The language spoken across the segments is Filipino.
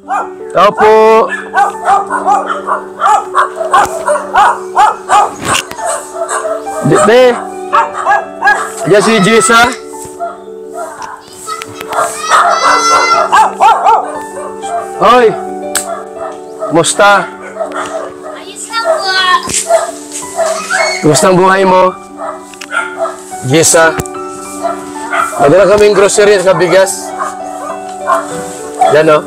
Tao po. Dite. Ayan si Jessa. Hoy. Kumusta? Ayos lang po. Kumusta ang buhay mo? Jessa. Madala kaming grocery at bigas. Yan o.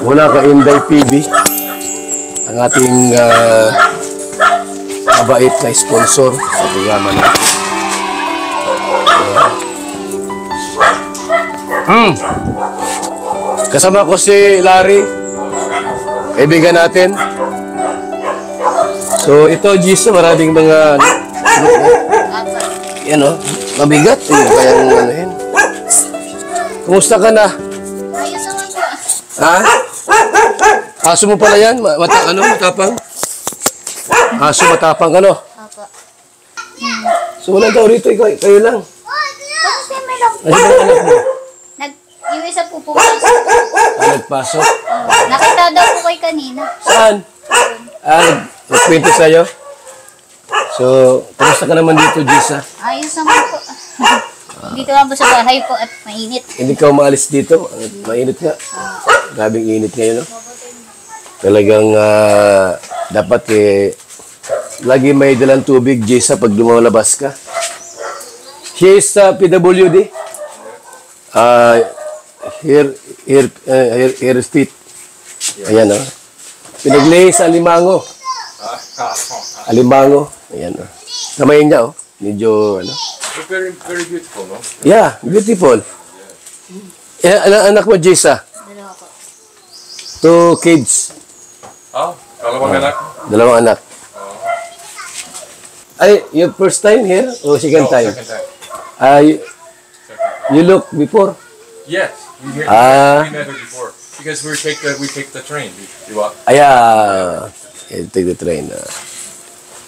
Mula ka Inday PB. Ang ating mabait na sponsor sa programa natin. Kasama ko si Larry. Kaibigan natin. So ito, Jessa, maraming mga yan o, mabigat. Kayang ano yun. Kumusta ka na? Ayos naman po. Ha? Aso mo pala yan? Matapang? Aso matapang ka, no? Opo. So wala daw rito, kayo lang. Kasi may lang po. Ano ba anak mo? Yung isa po pumasok. Nagpasok? Nakita daw po kayo kanina. Saan? Nagkwento sa'yo? So, kumusta ka naman dito, Jessa? Ayos naman po. Dito lang po sa bahay po at mainit. Hindi ka umaalis dito? Mainit nga. Grabing init ngayon, no? Talagang dapat lagi may dalang tubig, Jessa, pag lumalabas ka. She is PWD. Here is fit. Ayan, no? Pinaglay sa Alimango. Alimango. Ayan, no? Kamay niya, oh. Medyo, ano? Very, very beautiful, no? Yeah, beautiful. Anak mo, Jessa? Dalawa po. 2 kids. Dalawang anak. Dalawang anak. Ay, your first time here o second time? Second time. You look before? Yes, we met her before because we take the train. Take the train.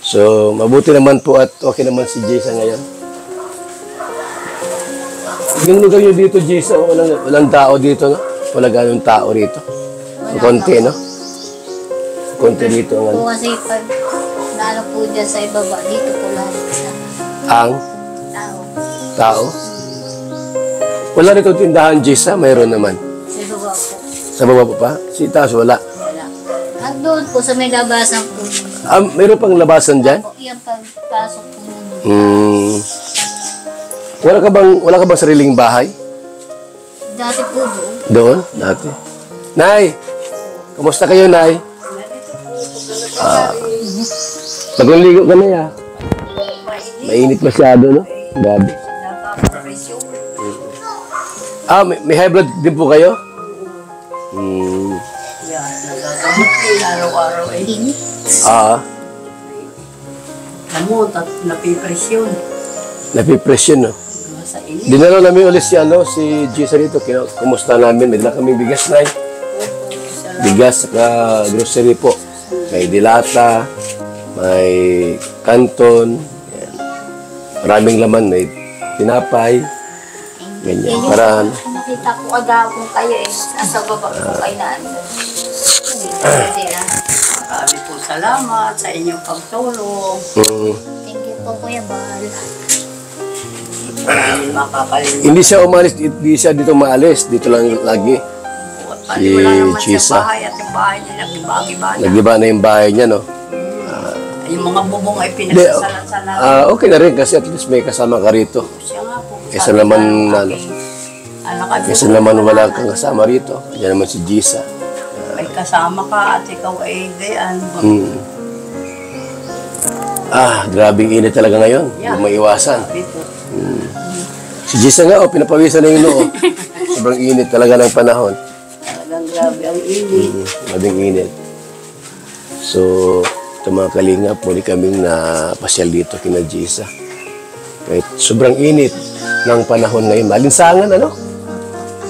So, mabuti naman po at okay naman si Jessa ngayon. Yung lugar nyo dito, Jessa, walang tao dito, no? Wala ganun tao rito. Konti, no? Konti dito. Po kasi pag naano po dyan sa ibaba, dito po lahat sa Ang tao. tao. Wala rito tindahan, Jessa, mayroon naman. Sa ibaba po. Sa baba pa? Si taas, wala. Wala. Doon po sa may labasan po. Mayroon pang labasan dyan? Yan pagpasok po nun. Wala ka bang sariling bahay? Dati po doon. Doon? Dati. Nay! Kamusta kayo, Nay? Magligo ka na, ya. Mainit masyado, no? Grabe. May high blood din po kayo? Yan, nagagamot din araw-araw eh. Init. Gamot at napipresyon. Napipresyon, no? Sa init. Dinalo namin ulit si Jessa rito. Kumusta namin? May dala kami bigas, Nay. Bigas at grocery po. May dilata, may kanton, yan. Maraming laman, may tinapay, ganyan. Para Nakita ko agawang kayo eh. Nasa baba po kayo na ano. Marami po salamat sa inyong pagtulong. Thank you po, Kuya Bal. Hindi makakalimutan. hindi siya umalis, hindi siya dito maalis. Dito lang lagi. At Si wala naman Jessa. sa bahay at yung bahay niya nag-iba-iba na. Nagiba na yung bahay niya, no? Yung mga bubong ay pinagsasalan-salan. Okay na rin kasi at least may kasama ka rito. Siya nga po. Kesa naman, Anak, Kesa naman wala kang kasama rito. Yan naman si Jessa. may kasama ka at ikaw ay gayan. Grabing init talaga ngayon. Yeah. Hindi maiwasan. Dito. Si Jessa nga, pinapawisan na yung noo. Sobrang init talaga ng panahon. Talagang grabe ang init. Mabing init. So, ito mga kalingap, muli kaming napasyal dito kina Jessa. Kahit sobrang init ng panahon ngayon. Malinsangan, ano?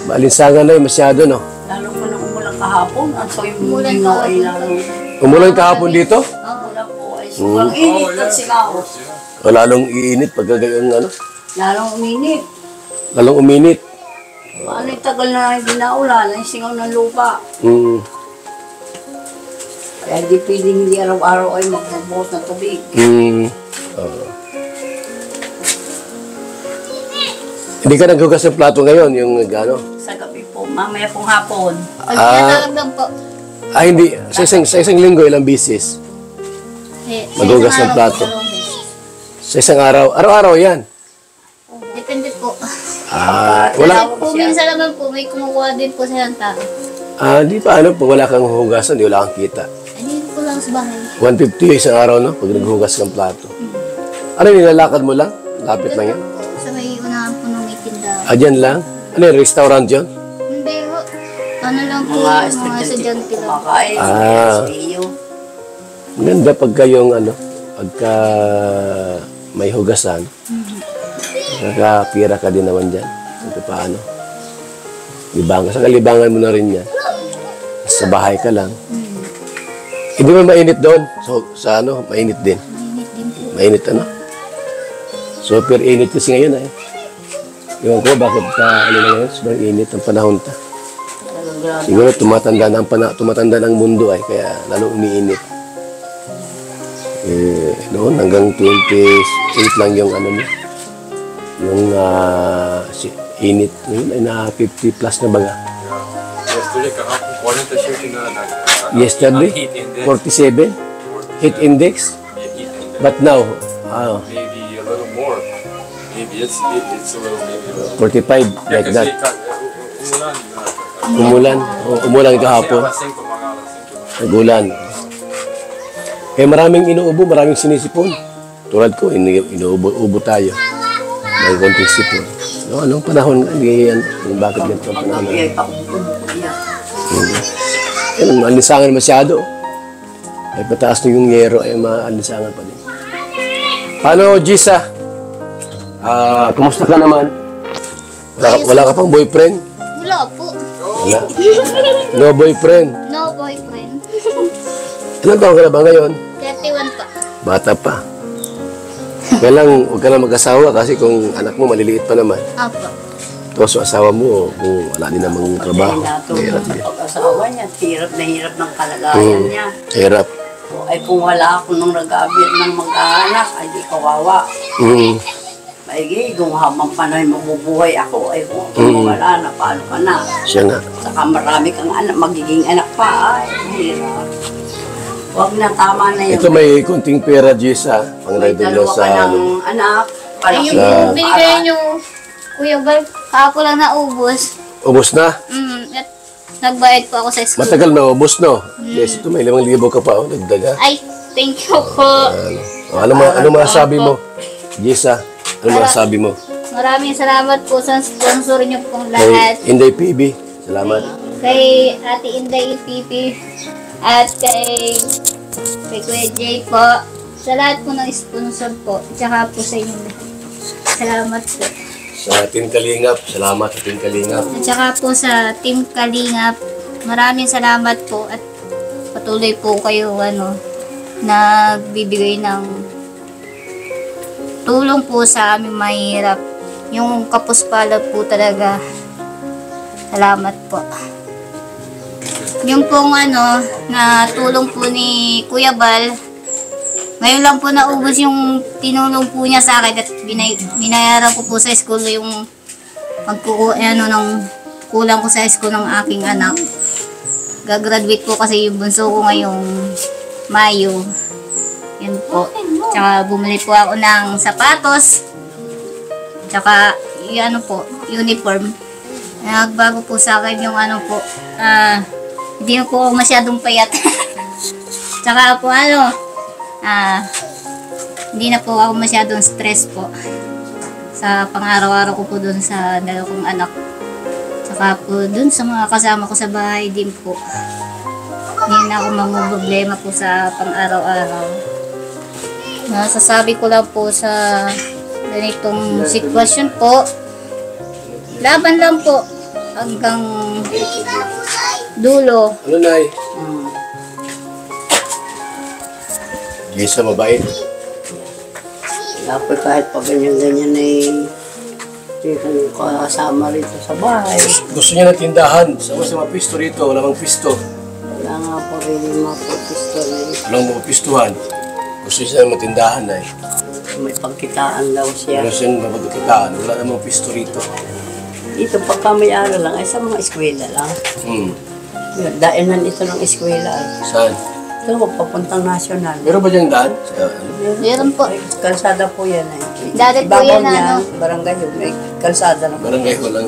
Malinsangan na yun, masyado, no? Lalo pa nang umulang kahapon. At so yung mulinaw ay lalong... Umulan kahapon dito? Umulang po ay sobrang init at sigaw. O lalong iinit pag gagawin, ano? Lalong uminit. Lalong uminit. Ano yung tagal na hindi naulan, ang singaw ng lupa. Mm. Kaya di pwedeng hindi araw-araw ay magbubuhos ng tubig. Mm. Oo. Hindi ka naghugas ng plato ngayon, yung gano? Sa gabi po, mamaya pong hapon. Pag tinatawag lang po, Hindi. Sa isang linggo, ilang bisis? Maghugas ng plato. Sa isang araw. Araw-araw yan. Depende po. Wala. Kasi po minsan naman po, may kumukuha din po sa tao. Di pa ano, pag wala kang hugasan, di wala kang kita. Hindi po lang sa bahay. 150 isang araw, no? Pag naghugas ng plato. Ano, nilalakad mo lang? Lapit lang yan? Sa may unahan po nung may tindahan. Dyan lang? Ano yung restaurant yun? Hindi po. Ano lang po, Mga mga estudyante lang. kumakain, iyo. Ganda pagka yung ano, pagka may hugasan, nakapira ka din naman dyan. Ito paano? Libangan. Sa kalibangan mo na rin yan. Sa bahay ka lang. Hindi mo mainit doon. So, sa ano, mainit din. Mainit din po. Mainit ano? Super init kasi ngayon eh. Ewan ko bakit ano na ngayon, sobrang init ang panahon ta. Siguro tumatanda na tumatanda ng mundo ay kaya lalo umiinit. Noon hanggang 28 lang yung ano niya. Yung init ngayon ay na 50 plus na baga. Yesterday, kahapon, 40 siya Yesterday, heat index. 47 heat index. Heat index. But now, Maybe a little more. Maybe it's a little, maybe a little. 45 like that. Umulan. Umulan kahapon. Alas 5, mga alas 5. Nagulan. Kaya maraming inuubo, maraming sinisipon. Tulad ko, inuubo tayo. May konting sipon. No, anong panahon nga? Hindi yan. Bakit ganito ang panahon? Kaya pakukubo niya. Yan, maalisangan masyado. Ay pataas na yung yero, ay maalisangan pa din. Paano, Gisa? Kumusta ka naman? Wala ka pang boyfriend? Wala po. Wala. No boyfriend? No boyfriend. Ilan taon ka na ba ngayon? 31 pa. Bata pa. Kaya lang, huwag ka na mag-asawa kasi kung anak mo maliliit pa naman. Apo. Tapos yung asawa mo, kung wala din namang trabaho, Dahil mahirap natulog din. sa pag-asawa niya, hirap na hirap ng kalagayan niya. Hirap. Ay kung wala ako nung nag-aabir ng mag-aanak, ay di kawawa. Maigi, kung habang panahon mabubuhay ako, ay kung wala na, paano ka na? Siya nga. Saka marami kang anak, magiging anak pa, ay hirap. Huwag na, tama na yun. Ito may kunting pera, Gisa. Pang May rider dalawa sa... ka ng anak. Ay, yung Sa- binigay niyo, Kuya Bal, kahapon lang naubos. Ubus na? At nagbayad po ako sa school. Matagal na ubus, no? Yes, ito may 5,000 ka pa, nagdaga. Ay, thank you po. Ano masasabi mo? Gisa, ano masasabi mo? Maraming salamat po sa sponsor niyo pong Kay lahat. Inday PB, salamat. Kay Ate Inday Pipi at kay Kuya Jay po. Sa lahat po ng sponsor po. Tsaka po sa inyo. Salamat po. Sa Team Kalingap, salamat sa Team Kalingap. At saka po sa Team Kalingap, maraming salamat po at patuloy po kayo nagbibigay ng tulong po sa aming mahirap. Yung kapuspalad po talaga. Salamat po. Yung pong na tulong po ni Kuya Bal, ngayon lang po naubos yung tinulong po niya sa akin at binayaran ko po sa school yung ng kulang ko sa school ng aking anak. Gagraduate po kasi yung bunso ko ngayong Mayo. Yan po. Tsaka bumili po ako ng sapatos. Tsaka yung uniform. Nagbago po sa akin yung hindi na po ako masyadong payat. Tsaka po hindi na po ako masyadong stress po sa pang-araw-araw ko po dun sa dalawang anak. Tsaka po dun sa mga kasama ko sa bahay din po. Hindi na ako mamumroblema po sa pang-araw-araw. Nasasabi ko lang po sa ganitong sitwasyon po, laban lang po hanggang dulo. Ano, Nay? Gisa, mabait. Dapat kahit pa ganyan-ganyan ay Hindi ko kasama rito sa bahay. Gusto niya ng tindahan. Sama sa mga pisto rito. Wala mang pisto. Wala nga po rin yung mga protesto na yun. Walang mga pistuhan. Gusto niya ng tindahan ay. May pagkitaan daw siya. Wala siyang mapagkitaan. Wala namang pisto rito. Dito pagka may araw lang, ay sa mga eskwela lang. Yun, daanan ito ng eskwela. Saan? Ito, papuntang nasyonal. Meron ba diyang daan? Meron po. Ay, kalsada po yan eh. Dati po Ibabaw yan, niya, ano? barangay yun, may kalsada na po. Barangay ko lang.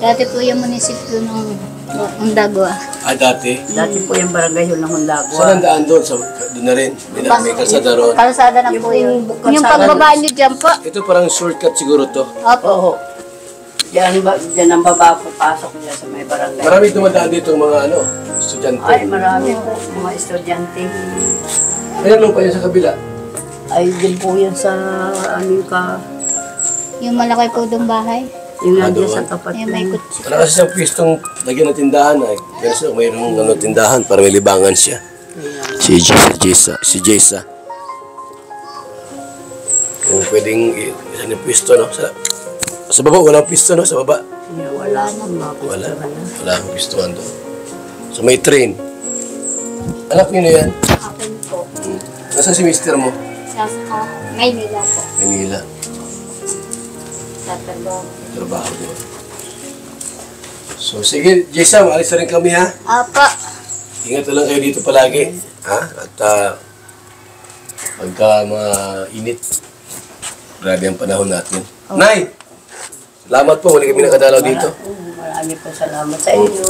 Dati po yung munisipyo ng Dagwa. Dati. Dati po yung barangay yun ng Hundagwa. Saan ang daan doon? Doon na rin. May kalsada roon. Kalsada na po yun. Yung pagbaba nyo dyan po. Ito parang shortcut siguro to. Opo. Oo. Diyan ang baba po, pasok niya sa may barangay. Marami dumadaan dito mga estudyante. Ay, marami po, mga estudyante. Ayan lang pa yun sa kabila. Ay, din po yan sa, ano ka, Yung malaki po doon bahay. yung nandiyan doon. sa tapat Yung may ng- kutsi. Wala kasi siyang pistong lagyan ng tindahan ay. Pero siya, mayroong tindahan para may libangan siya. Si Jessa. Kung pwedeng isang yung pisto, no? Sa baba, walang pisto, no? Sa baba. Wala nang mga Wala. pisto na. Wala akong pistuhan doon. So may train. Anak niyo na yan. Akin po. Nasaan si mister mo? Sa Maynila po. Manila. Sa Tagalog. Trabaho doon. So sige, Jessa, maalis na rin kami ha. Apa. Ingat na lang kayo dito palagi. Ha? At pagka mainit, grabe ang panahon natin. Nay! Salamat po, huli kami nakadalaw dito. Marami po salamat sa inyo.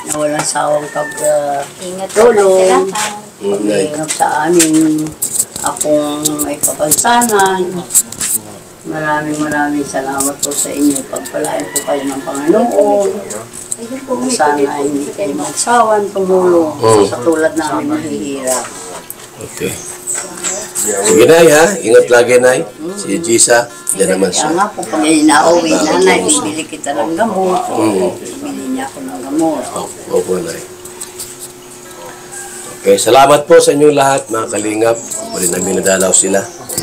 Na walang sawang Ingat po kayo tulong. sila. Pag-iingat sa amin. Akong may kapansanan. Maraming salamat po sa inyo. Pagpalain po kayo ng Panginoon. Sana ay hindi kayo magsawan tumulong sa tulad namin mahihirap. Okay. Sige, Nay, ha? Ingat lagi, Nay. Si Jessa, yan naman Kaya siya. nga po, pag nauwi nanay, bibili kita ng gamot. Bibili niya ako ng gamot. Opo, Nay. Okay, salamat po sa inyong lahat, mga kalingap. Muli namin nadalaw sila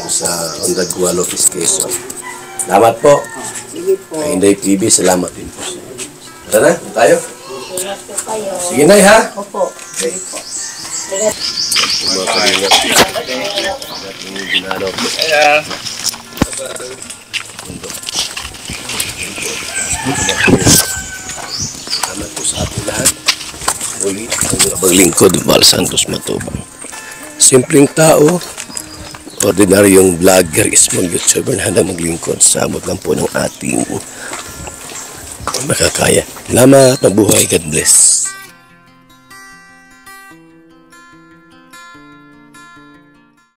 sa Ondagwa, Lopez, Quezon. Salamat po. Sige po. Kay Inday TV, salamat din po. Tara na, tayo. Ingat po kayo. Sige, Nay, ha? Opo. Okay. Mga kalingap. Yung ginalaw po. Salamat po sa ating lahat. Muli, ang paglingkod, Val Santos Matubang. Simpleng tao, ordinaryong vlogger, small YouTuber na handang maglingkod sa amot lang po ng ating makakaya. Salamat, mabuhay, God bless.